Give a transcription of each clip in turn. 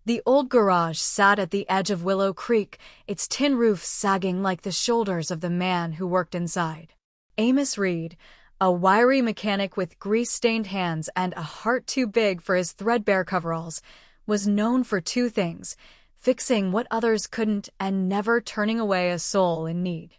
The old garage sat at the edge of Willow Creek, its tin roof sagging like the shoulders of the man who worked inside. Amos Reed, a wiry mechanic with grease-stained hands and a heart too big for his threadbare coveralls, was known for two things: fixing what others couldn't and never turning away a soul in need.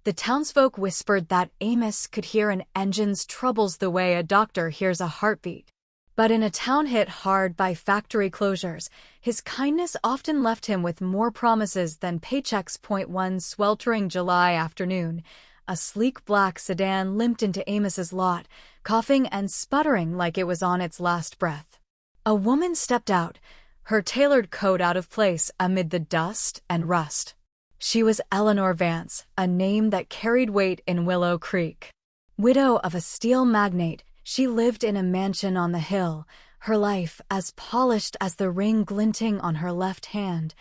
The townsfolk whispered that Amos could hear an engine's troubles the way a doctor hears a heartbeat. But in a town hit hard by factory closures, his kindness often left him with more promises than paychecks. One sweltering July afternoon, a sleek black sedan limped into Amos's lot, coughing and sputtering like it was on its last breath. A woman stepped out, her tailored coat out of place amid the dust and rust. She was Eleanor Vance, a name that carried weight in Willow Creek. Widow of a steel magnate, she lived in a mansion on the hill, her life as polished as the ring glinting on her left hand,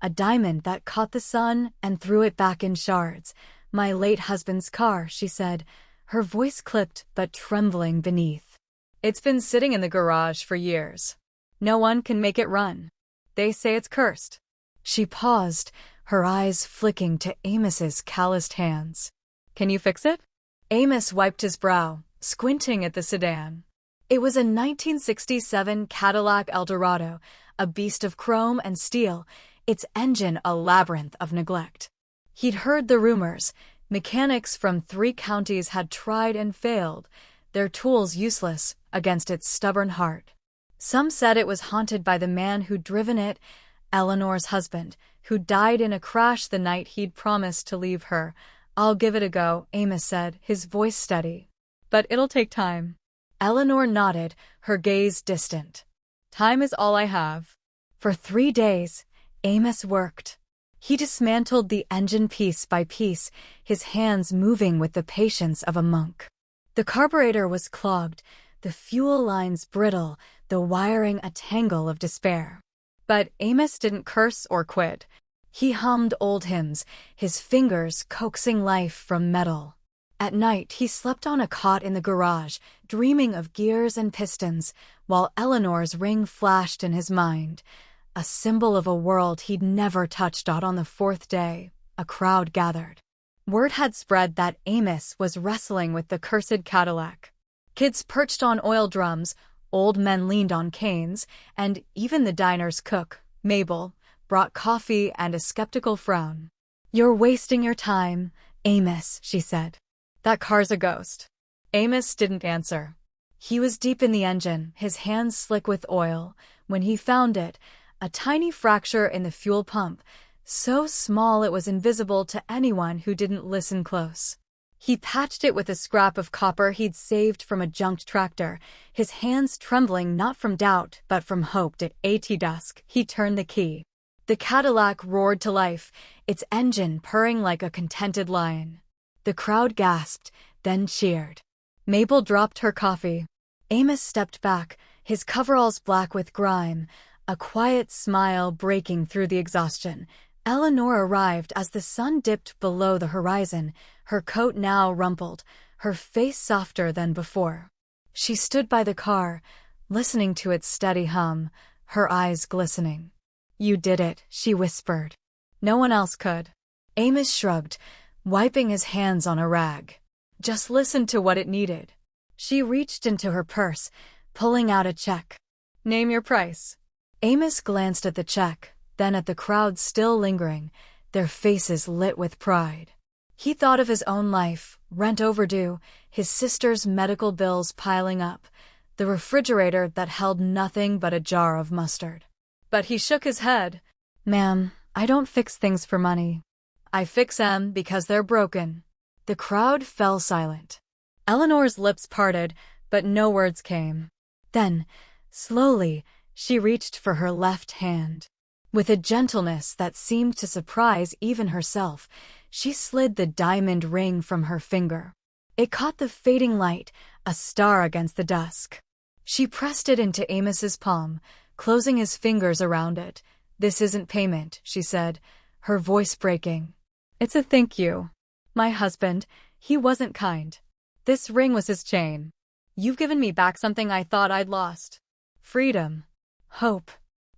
a diamond that caught the sun and threw it back in shards. "My late husband's car," she said, her voice clipped but trembling beneath. "It's been sitting in the garage for years. No one can make it run. They say it's cursed." She paused, her eyes flicking to Amos's calloused hands. "Can you fix it?" Amos wiped his brow, squinting at the sedan. It was a 1967 Cadillac Eldorado, a beast of chrome and steel, its engine a labyrinth of neglect. He'd heard the rumors. Mechanics from 3 counties had tried and failed, their tools useless against its stubborn heart. Some said it was haunted by the man who'd driven it, Eleanor's husband, who died in a crash the night he'd promised to leave her. "I'll give it a go," Amos said, his voice steady. "But it'll take time." Eleanor nodded, her gaze distant. "Time is all I have." For 3 days, Amos worked. He dismantled the engine piece by piece, his hands moving with the patience of a monk. The carburetor was clogged, the fuel lines brittle, the wiring a tangle of despair. But Amos didn't curse or quit. He hummed old hymns, his fingers coaxing life from metal. At night, he slept on a cot in the garage, dreaming of gears and pistons, while Eleanor's ring flashed in his mind, a symbol of a world he'd never touched. On the 4th day, a crowd gathered. Word had spread that Amos was wrestling with the cursed Cadillac. Kids perched on oil drums, old men leaned on canes, and even the diner's cook, Mabel, brought coffee and a skeptical frown. "You're wasting your time, Amos," she said. "That car's a ghost." Amos didn't answer. He was deep in the engine, his hands slick with oil, when he found it, a tiny fracture in the fuel pump, so small it was invisible to anyone who didn't listen close. He patched it with a scrap of copper he'd saved from a junked tractor, his hands trembling not from doubt but from hope. At dusk, he turned the key. The Cadillac roared to life, its engine purring like a contented lion. The crowd gasped, then cheered. Mabel dropped her coffee. Amos stepped back, his coveralls black with grime, a quiet smile breaking through the exhaustion. Eleanor arrived as the sun dipped below the horizon, her coat now rumpled, her face softer than before. She stood by the car, listening to its steady hum, her eyes glistening. "You did it," she whispered. "No one else could." Amos shrugged, wiping his hands on a rag. "Just listen to what it needed." She reached into her purse, pulling out a check. "Name your price." Amos glanced at the check, then at the crowd still lingering, their faces lit with pride. He thought of his own life, rent overdue, his sister's medical bills piling up, the refrigerator that held nothing but a jar of mustard. But he shook his head. "Ma'am, I don't fix things for money. I fix 'em because they're broken." The crowd fell silent. Eleanor's lips parted, but no words came. Then, slowly, she reached for her left hand. With a gentleness that seemed to surprise even herself, she slid the diamond ring from her finger. It caught the fading light, a star against the dusk. She pressed it into Amos's palm, closing his fingers around it. "This isn't payment," she said, her voice breaking. "It's a thank you. My husband, he wasn't kind. This ring was his chain. You've given me back something I thought I'd lost. Freedom. Hope."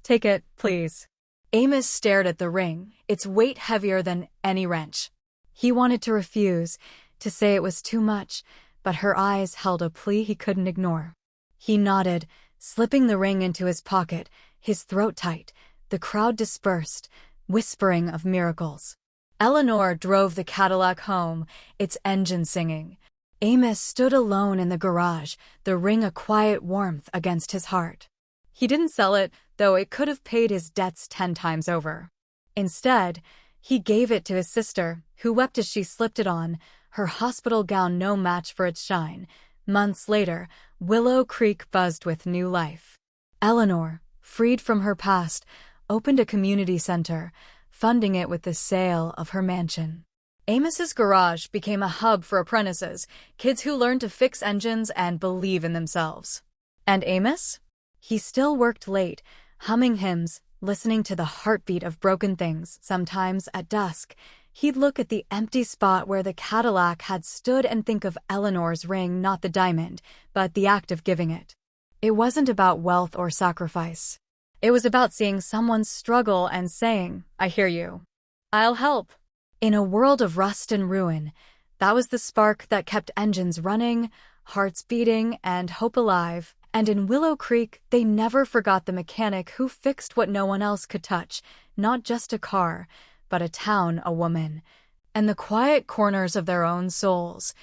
Take it, please. Amos stared at the ring, its weight heavier than any wrench. He wanted to refuse, to say it was too much, but her eyes held a plea he couldn't ignore. He nodded, slipping the ring into his pocket, his throat tight. The crowd dispersed, whispering of miracles. Eleanor drove the Cadillac home, its engine singing. Amos stood alone in the garage, the ring a quiet warmth against his heart. He didn't sell it, though it could have paid his debts 10 times over. Instead, he gave it to his sister, who wept as she slipped it on, her hospital gown no match for its shine. Months later, Willow Creek buzzed with new life. Eleanor, freed from her past, opened a community center, funding it with the sale of her mansion. Amos's garage became a hub for apprentices, kids who learned to fix engines and believe in themselves. And Amos? He still worked late, humming hymns, listening to the heartbeat of broken things. Sometimes, at dusk, he'd look at the empty spot where the Cadillac had stood and think of Eleanor's ring, not the diamond, but the act of giving it. It wasn't about wealth or sacrifice. It was about seeing someone struggle and saying, "I hear you. I'll help." In a world of rust and ruin, that was the spark that kept engines running, hearts beating, and hope alive. And in Willow Creek, they never forgot the mechanic who fixed what no one else could touch, not just a car, but a town, a woman, and the quiet corners of their own souls.